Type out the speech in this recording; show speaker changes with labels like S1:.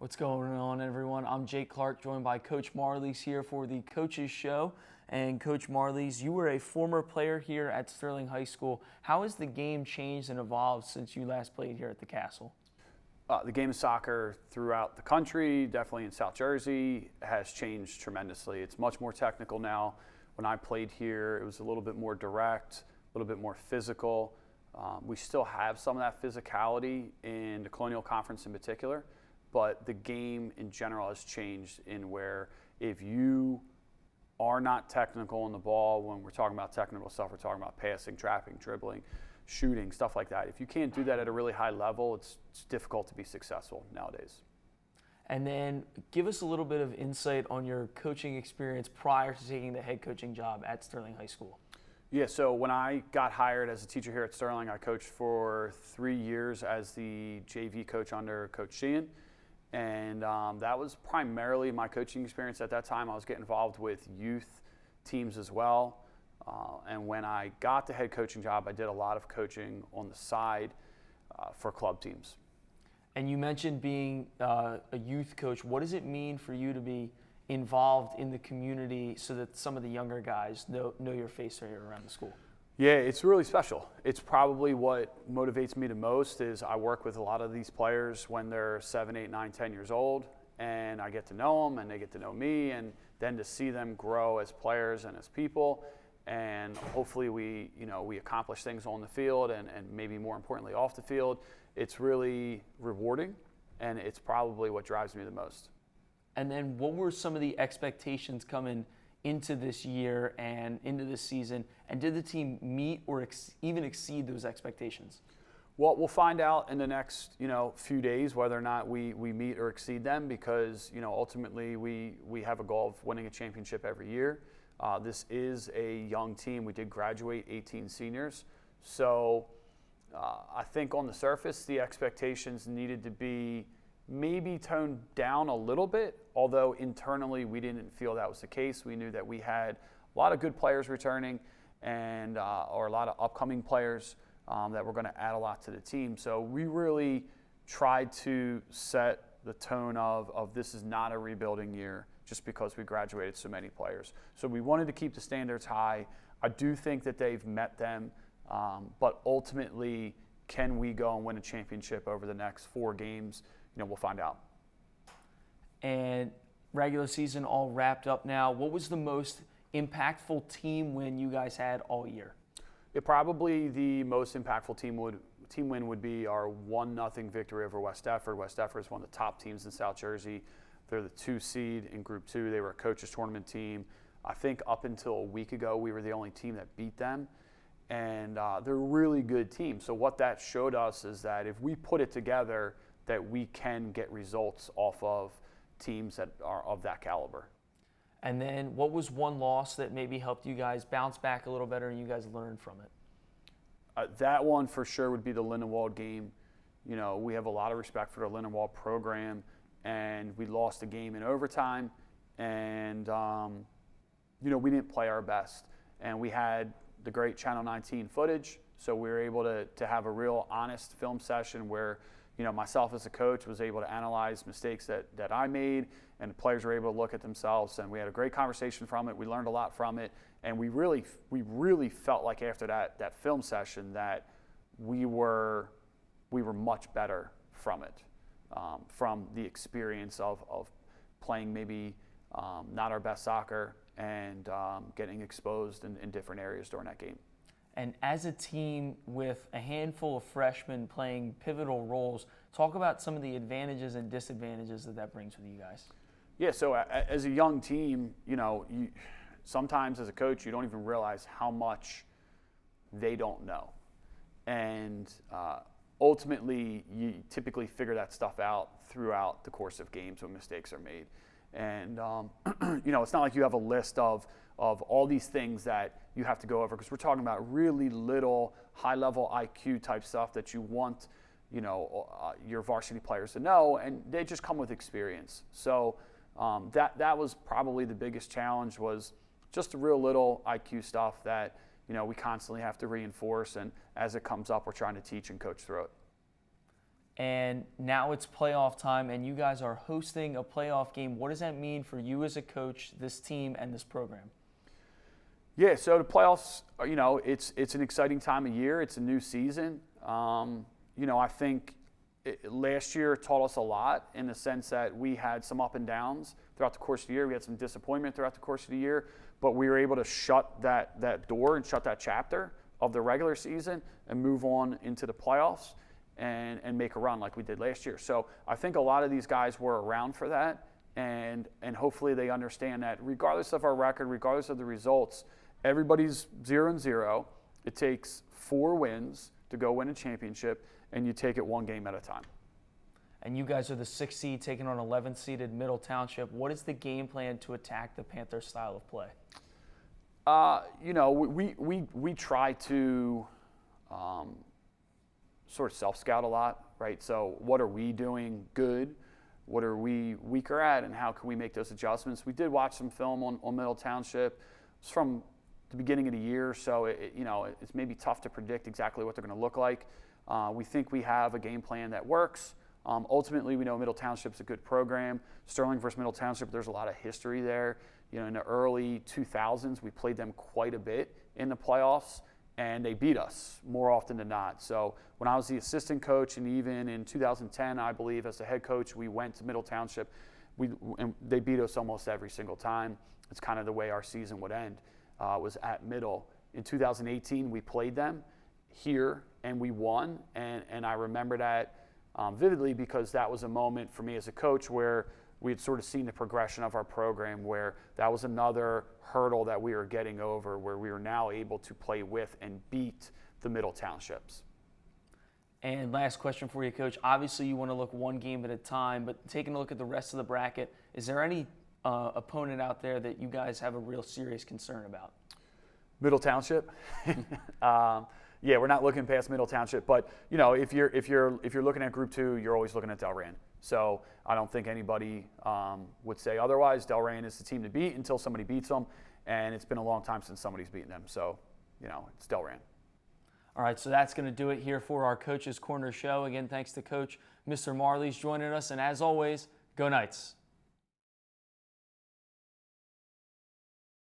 S1: What's going on, everyone? I'm Jake Clark, joined by Coach Marlys here for the Coaches Show. And Coach Marlys, you were a former player here at Sterling High School. How has the game changed and evolved since you last played here at the Castle?
S2: The game of soccer throughout the country, definitely in South Jersey, has changed tremendously. It's much more technical now. When I played here, it was a little bit more direct, a little bit more physical. We still have some of that physicality in the Colonial Conference in particular, but the game in general has changed in where if you are not technical on the ball, when we're talking about technical stuff, we're talking about passing, trapping, dribbling, shooting, stuff like that. If you can't do that at a really high level, it's difficult to be successful nowadays.
S1: And then give us a little bit of insight on your coaching experience prior to taking the head coaching job at Sterling High School.
S2: Yeah, so when I got hired as a teacher here at Sterling, I coached for 3 years as the JV coach under Coach Sheehan. And that was primarily my coaching experience at that time. I was getting involved with youth teams as well. And when I got the head coaching job, I did a lot of coaching on the side for club teams.
S1: And you mentioned being a youth coach. What does it mean for you to be involved in the community so that some of the younger guys know your face here around the school?
S2: Yeah, it's really special. It's probably what motivates me the most is I work with a lot of these players when they're 7, 8, 9, 10 years old, and I get to know them and they get to know me, and then to see them grow as players and as people, and hopefully we accomplish things on the field and maybe more importantly off the field. It's really rewarding, and it's probably what drives me the most.
S1: And then what were some of the expectations coming into this year and into this season, and did the team meet or even exceed those expectations?
S2: Well, we'll find out in the next few days whether or not we meet or exceed them, because ultimately we have a goal of winning a championship every year. This is a young team. We did graduate 18 seniors, so I think on the surface the expectations needed to be maybe toned down a little bit, although internally we didn't feel that was the case. We knew that we had a lot of good players returning and or a lot of upcoming players that were going to add a lot to the team. So we really tried to set the tone of this is not a rebuilding year just because we graduated so many players. So we wanted to keep the standards high. I do think that they've met them, but ultimately, can we go and win a championship over the next 4 games? We'll find out.
S1: And regular season all wrapped up now. What was the most impactful team win you guys had all year?
S2: Probably the most impactful team win would be our 1-0 victory over West Defford. West Defford is one of the top teams in South Jersey. They're the 2 seed in Group 2. They were a coaches tournament team. I think up until a week ago, we were the only team that beat them. And they're a really good team. So what that showed us is that if we put it together, that we can get results off of teams that are of that caliber.
S1: And then what was one loss that maybe helped you guys bounce back a little better and you guys learned from it?
S2: That one for sure would be the Lindenwold game. We have a lot of respect for the Lindenwold program, and we lost a game in overtime, and we didn't play our best. And we had the great Channel 19 footage, so we were able to have a real honest film session where myself as a coach was able to analyze mistakes that I made, and the players were able to look at themselves, and we had a great conversation from it. We learned a lot from it, and we really felt like after that film session that we were much better from it, from the experience of playing maybe not our best soccer and getting exposed in different areas during that game.
S1: And as a team with a handful of freshmen playing pivotal roles, talk about some of the advantages and disadvantages that brings with you guys.
S2: Yeah, so as a young team, sometimes as a coach, you don't even realize how much they don't know. And ultimately, you typically figure that stuff out throughout the course of games when mistakes are made. And, it's not like you have a list of all these things that you have to go over, because we're talking about really little high-level IQ type stuff that you want, your varsity players to know, and they just come with experience. So that was probably the biggest challenge, was just the real little IQ stuff that, we constantly have to reinforce, and as it comes up, we're trying to teach and coach through it.
S1: and now it's playoff time, and you guys are hosting a playoff game. What does that mean for you as a coach, this team, and this program?
S2: Yeah, so the playoffs, it's an exciting time of year. It's a new season. I think last year taught us a lot in the sense that we had some up and downs throughout the course of the year. We had some disappointment throughout the course of the year, but we were able to shut that door and shut that chapter of the regular season and move on into the playoffs and make a run like we did last year. So I think a lot of these guys were around for that, and hopefully they understand that regardless of our record, regardless of the results, everybody's 0-0. It takes 4 wins to go win a championship, and you take it one game at a time.
S1: And you guys are the 6th seed taking on 11th seeded Middle Township. What is the game plan to attack the Panthers' style of play?
S2: We try to sort of self-scout a lot, right? So what are we doing good? What are we weaker at, and how can we make those adjustments? We did watch some film on Middle Township. It's from the beginning of the year, so it's maybe tough to predict exactly what they're going to look like. We think we have a game plan that works. Ultimately, we know Middle Township's a good program. Sterling versus Middle Township, there's a lot of history there. In the early 2000s, we played them quite a bit in the playoffs, and they beat us more often than not. So when I was the assistant coach, and even in 2010, I believe, as the head coach, we went to Middle Township. And they beat us almost every single time. It's kind of the way our season would end, was at Middle. In 2018, we played them here, and we won. And I remember that vividly because that was a moment for me as a coach where we had sort of seen the progression of our program, where that was another hurdle that we were getting over, where we were now able to play with and beat the Middle Townships.
S1: And last question for you, Coach. Obviously, you want to look one game at a time, but taking a look at the rest of the bracket, is there any opponent out there that you guys have a real serious concern about?
S2: Middle Township. Yeah, we're not looking past Middle Township, but if you're looking at Group 2, you're always looking at Delran. So I don't think anybody would say otherwise. Delran is the team to beat until somebody beats them, and it's been a long time since somebody's beaten them. So it's Delran.
S1: All right, so that's going to do it here for our Coach's Corner show. Again, thanks to Coach Mr. Marlys joining us, and as always, go Knights.